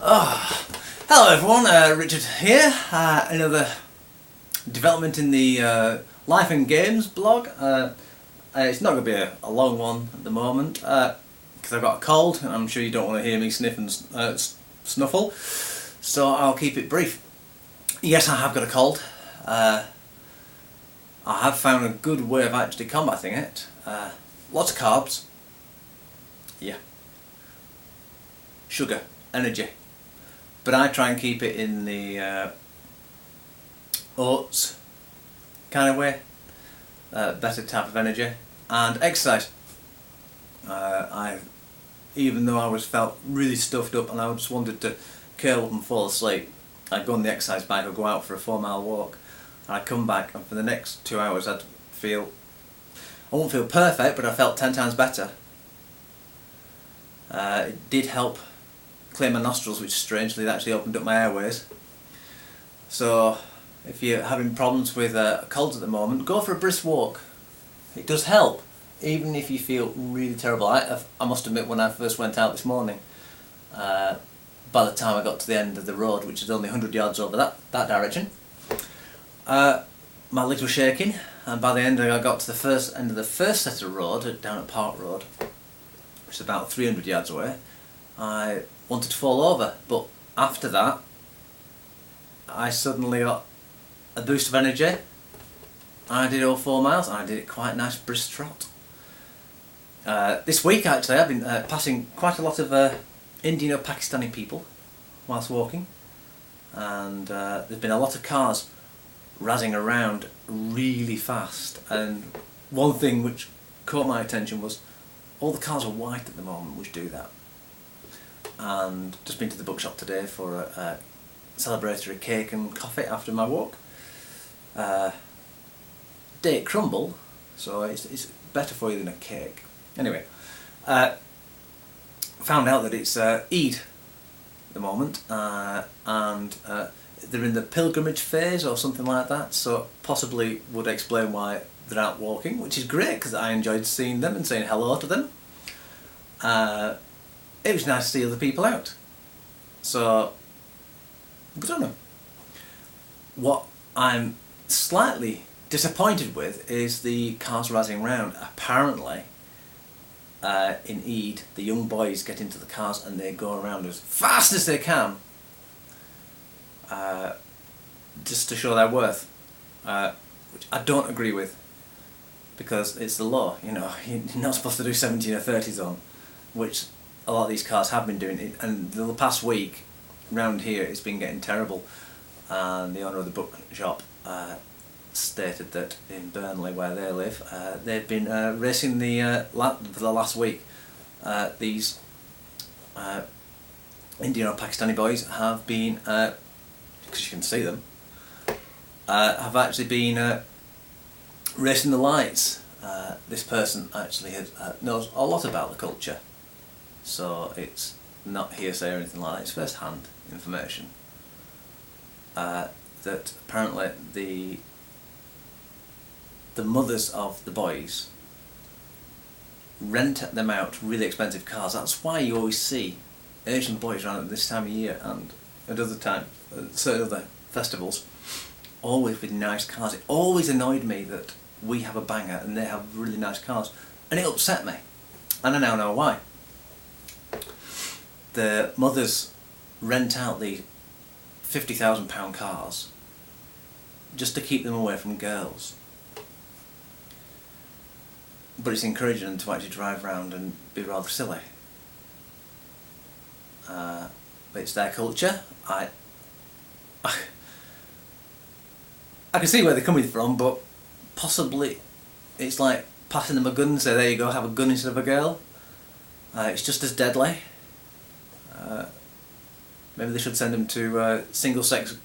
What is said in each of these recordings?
Oh, hello everyone, Richard here. Another development in the Life and Games blog. It's not going to be a long one at the moment because I've got a cold and I'm sure you don't want to hear me sniff and snuffle, so I'll keep it brief. Yes, I have got a cold. I have found a good way of actually combating it. Lots of carbs. Yeah. Sugar. Energy. But I try and keep it in the oats kind of way, better type of energy, and exercise. Even though I felt really stuffed up and I just wanted to curl up and fall asleep, I'd go on the exercise bike or go out for a 4-mile walk, and I'd come back and for the next 2 hours I wouldn't feel perfect, but I felt 10 times better. It did help clear my nostrils, which strangely actually opened up my airways. So if you're having problems with colds at the moment, go for a brisk walk. It does help, even if you feel really terrible. I must admit, when I first went out this morning, by the time I got to the end of the road, which is only 100 yards over that direction, my legs were shaking, and by the end I got to the end of the first set of road, down at Park Road, which is about 300 yards away, I wanted to fall over, but after that I suddenly got a boost of energy. I did all 4 miles and I did it quite a nice brisk trot. This week actually I've been passing quite a lot of Indian or Pakistani people whilst walking, and there's been a lot of cars razzing around really fast, and one thing which caught my attention was all the cars are white at the moment, which do that. And just been to the bookshop today for a celebratory cake and coffee after my walk. Date crumble, so it's better for you than a cake. Anyway, found out that it's Eid at the moment, and they're in the pilgrimage phase or something like that, so possibly would explain why they're out walking, which is great because I enjoyed seeing them and saying hello to them. It was nice to see other people out, so good on them. What I'm slightly disappointed with is the cars razzing around. Apparently, in Eid, the young boys get into the cars and they go around as fast as they can, just to show their worth, which I don't agree with, because it's the law. You know, you're not supposed to do 17 or 30 zone, which a lot of these cars have been doing, and the past week round here it's been getting terrible, and the owner of the bookshop stated that in Burnley, where they live, they've been racing for the last week. These Indian or Pakistani boys have been, because you can see them, have actually been racing the lights. This person actually knows a lot about the culture, so it's not hearsay or anything like that, it's first-hand information. That apparently the mothers of the boys rent them out really expensive cars. That's why you always see Asian boys around at this time of year and at other times, certain other festivals, always with nice cars. It always annoyed me that we have a banger and they have really nice cars, and it upset me, and I now know why. The mothers rent out the £50,000 cars just to keep them away from girls, but it's encouraging them to actually drive around and be rather silly. But it's their culture. I can see where they're coming from, but possibly it's like passing them a gun and say, there you go, have a gun instead of a girl. It's just as deadly. Maybe they should send them to single-sex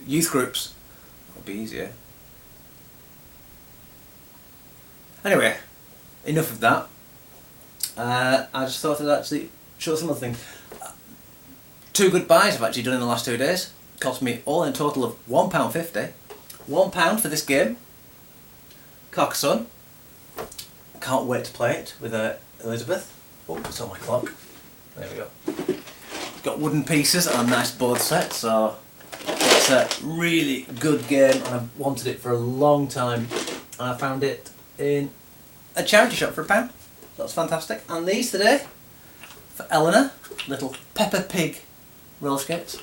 youth groups. That would be easier. Anyway, enough of that. I just thought I'd actually show some other things. 2 good buys I've actually done in the last 2 days. Cost me all in total of £1.50. £1 for this game, Carcassonne. Can't wait to play it with Elizabeth. Oh, it's on my clock. There we go. got wooden pieces and a nice board set, so it's a really good game and I've wanted it for a long time, and I found it in a charity shop for £1. That's fantastic. And these today for Eleanor, little Peppa Pig roller skates.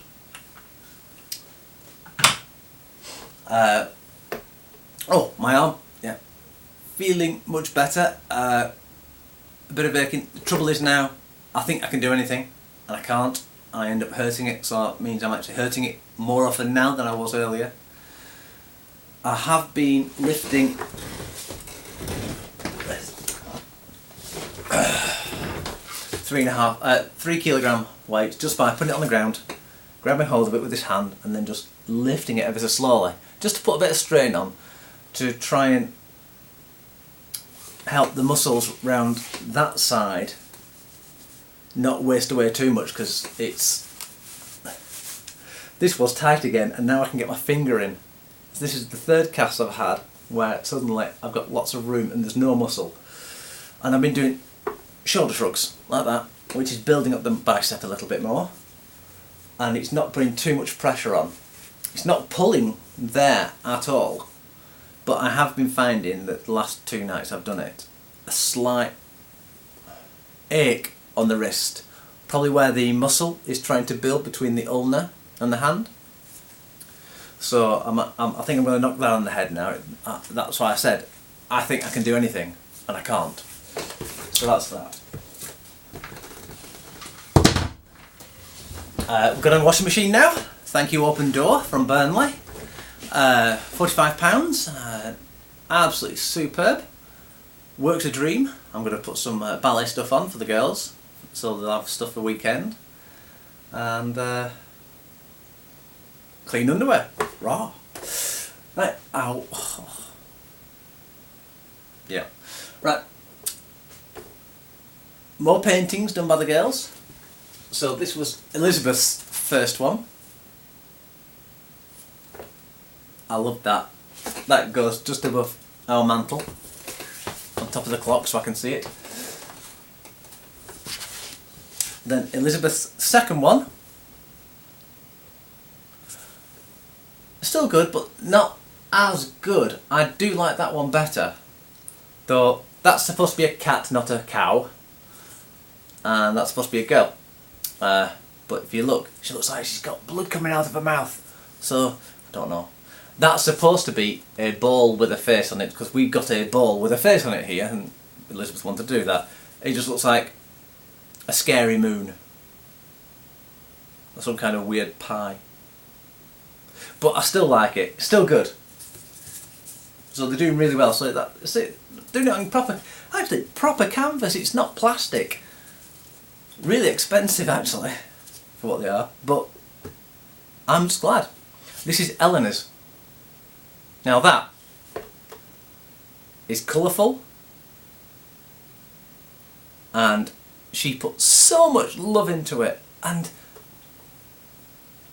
Oh, my arm, yeah, feeling much better. A bit of aching. The trouble is now, I think I can do anything, and I can't. I end up hurting it, so it means I'm actually hurting it more often now than I was earlier. I have been lifting 3 kilogram weight just by putting it on the ground, grabbing hold of it with this hand, and then just lifting it ever so slowly, just to put a bit of strain on, to try and help the muscles round that side not waste away too much, because this was tight again and now I can get my finger in. So this is the third cast I've had where suddenly I've got lots of room and there's no muscle, and I've been doing shoulder shrugs like that, which is building up the bicep a little bit more, and it's not putting too much pressure on. It's not pulling there at all, but I have been finding that the last 2 nights I've done it, a slight ache on the wrist, probably where the muscle is trying to build between the ulna and the hand. So I think I'm going to knock that on the head now. That's why I said I think I can do anything, and I can't. So that's that. We've got a washing machine now. Thank you, Open Door from Burnley. £45. Absolutely superb. Works a dream. I'm going to put some ballet stuff on for the girls, so they'll have stuff for weekend. And clean underwear. Raw. Right. Ow. Yeah. Right. More paintings done by the girls. So this was Elizabeth's first one. I love that. That goes just above our mantle, on top of the clock, so I can see it. Then Elizabeth's second one. Still good, but not as good. I do like that one better. Though that's supposed to be a cat, not a cow. And that's supposed to be a girl. But if you look, she looks like she's got blood coming out of her mouth. So, I don't know. That's supposed to be a ball with a face on it, because we've got a ball with a face on it here, and Elizabeth wanted to do that. It just looks like a scary moon. Or some kind of weird pie. But I still like it. It's still good. So they're doing really well. So that's it. Doing it on proper canvas. It's not plastic. Really expensive actually, for what they are. But I'm just glad. This is Eleanor's. Now that is colourful, and she put so much love into it. And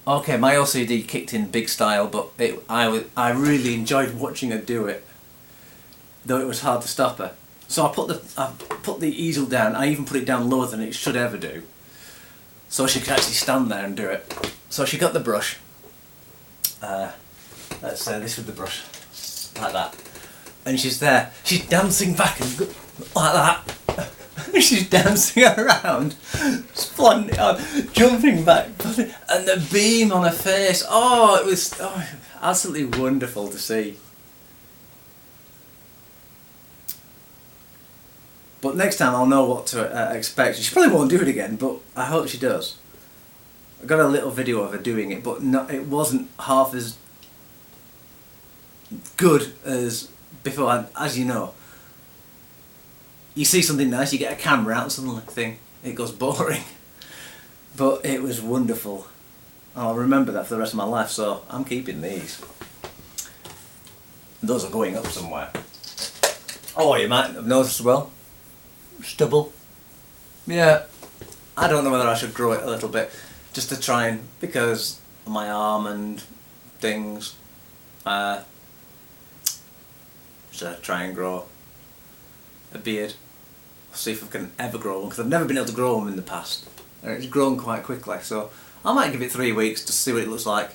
okay, my OCD kicked in big style, but I really enjoyed watching her do it, though it was hard to stop her. So I put the easel down. I even put it down lower than it should ever do, so she could actually stand there and do it. So she got the brush. Let's say this with the brush, like that, and she's there. She's dancing back and like that. She's dancing around, flaunting it on, jumping back, and the beam on her face. Oh, it was absolutely wonderful to see. But next time I'll know what to expect. She probably won't do it again, but I hope she does. I got a little video of her doing it, but it wasn't half as good as before. As you know, you see something nice, you get a camera out and suddenly it goes boring. But it was wonderful. I'll remember that for the rest of my life, so I'm keeping these. Those are going up somewhere. Oh, you might have noticed as well. Stubble. Yeah, I don't know whether I should grow it a little bit, just to try and, because of my arm and things, so try and grow a beard. See if I can ever grow one, because I've never been able to grow them in the past. and it's grown quite quickly, so I might give it 3 weeks to see what it looks like.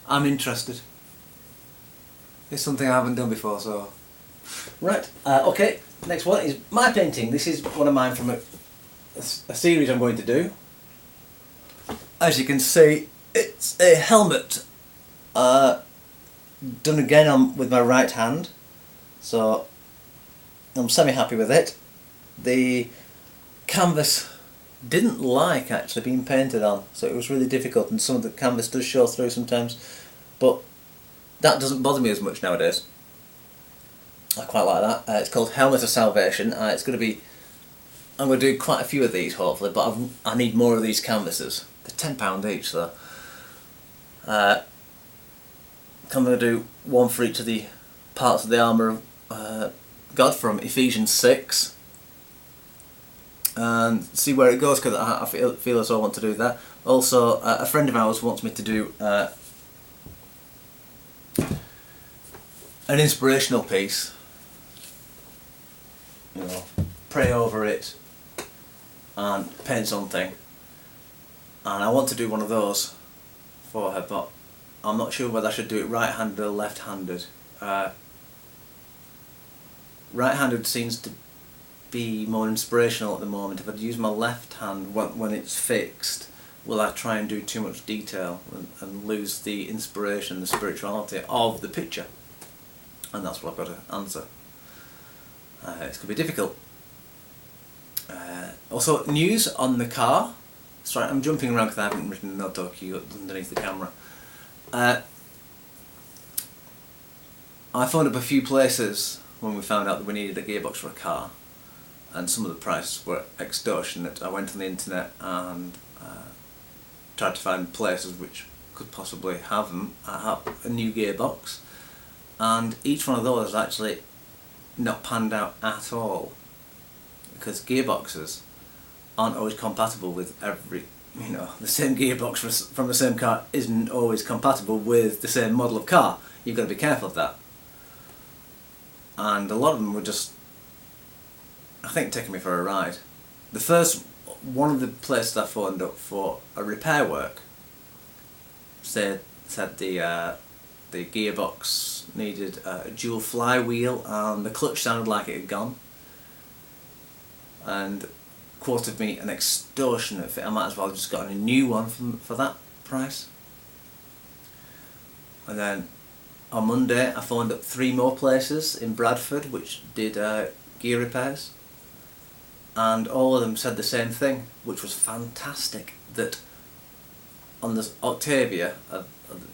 I'm interested. It's something I haven't done before, so... Right, okay, next one is my painting. This is one of mine from a series I'm going to do. As you can see, it's a helmet done again with my right hand, so I'm semi-happy with it. The canvas didn't like actually being painted on, so it was really difficult, and some of the canvas does show through sometimes, but that doesn't bother me as much nowadays. I quite like that. It's called Helmet of Salvation. It's going to be... I'm going to do quite a few of these hopefully, but I need more of these canvases. They're £10 each, so... I'm going to do one for each of the parts of the armour of God from Ephesians 6. And see where it goes, because I feel as though I want to do that. Also, a friend of ours wants me to do an inspirational piece. You know, pray over it and paint something, and I want to do one of those for her, but I'm not sure whether I should do it right-handed or left-handed. Right-handed seems to be more inspirational at the moment. If I'd use my left hand when it's fixed, will I try and do too much detail and lose the inspiration, the spirituality of the picture? And that's what I've got to answer. It's going to be difficult. Also, news on the car. Sorry, I'm jumping around because I haven't written no docu underneath the camera. I phoned up a few places when we found out that we needed a gearbox for a car, and some of the prices were extortionate. I went on the internet and tried to find places which could possibly have a new gearbox, and each one of those actually not panned out at all, because gearboxes aren't always compatible with every, you know, the same gearbox from the same car isn't always compatible with the same model of car. You've got to be careful of that. And a lot of them were just, I think, taking me for a ride. The first, one of the places I phoned up for a repair work said the gearbox needed a dual flywheel and the clutch sounded like it had gone, and quoted me an extortionate fee. I might as well have just gotten a new one for that price. And then on Monday I phoned up 3 more places in Bradford which did gear repairs, and all of them said the same thing, which was fantastic, that on the Octavia, the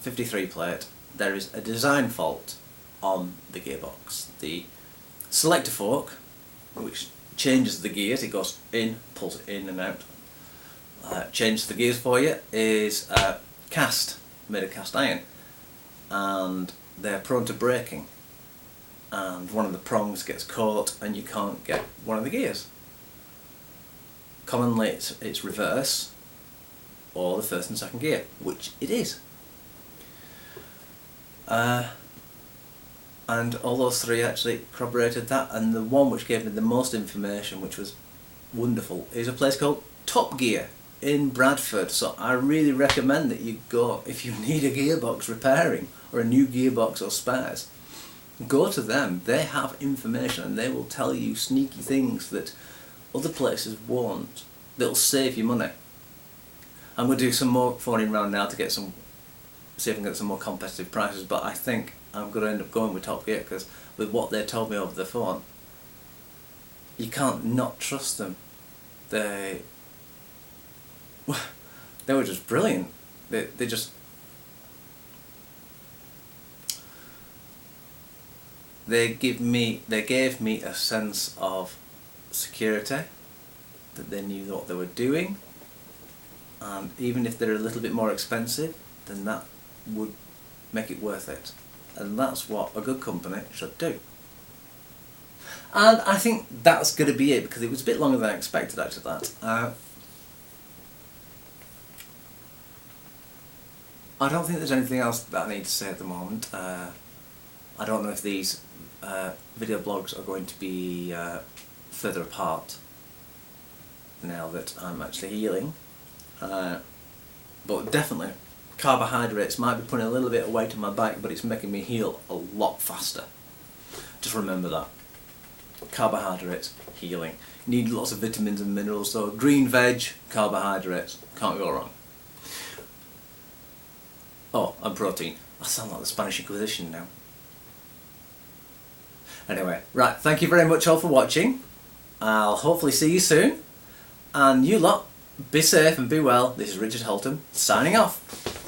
53 plate, there is a design fault on the gearbox. The selector fork, which changes the gears, it goes in, pulls it in and out, changes the gears for you, is made of cast iron, and they're prone to breaking, and one of the prongs gets caught and you can't get one of the gears. Commonly it's reverse or the first and second gear, which it is. And all those 3 actually corroborated that, and the one which gave me the most information, which was wonderful, is a place called Top Gear in Bradford. So I really recommend that you go, if you need a gearbox repairing or a new gearbox or spares, go to them. They have information and they will tell you sneaky things that other places won't. They'll save you money. I'm going to do some more phoning around now to get see if I can get some more competitive prices, but I think I'm going to end up going with Top Gear, because with what they told me over the phone, you can't not trust them. They were just brilliant. They gave me a sense of security, that they knew what they were doing, and even if they're a little bit more expensive, then that would make it worth it. And that's what a good company should do. And I think that's going to be it, because it was a bit longer than I expected actually, that. I don't think there's anything else that I need to say at the moment. I don't know if these video blogs are going to be further apart. now that I'm actually healing. But definitely, carbohydrates might be putting a little bit of weight on my back, but it's making me heal a lot faster. Just remember that. Carbohydrates, healing. You need lots of vitamins and minerals, so green veg, carbohydrates, can't go wrong. Oh, and protein. I sound like the Spanish Inquisition now. Anyway, right, thank you very much all for watching. I'll hopefully see you soon. And you lot, be safe and be well. This is Richard Holton, signing off.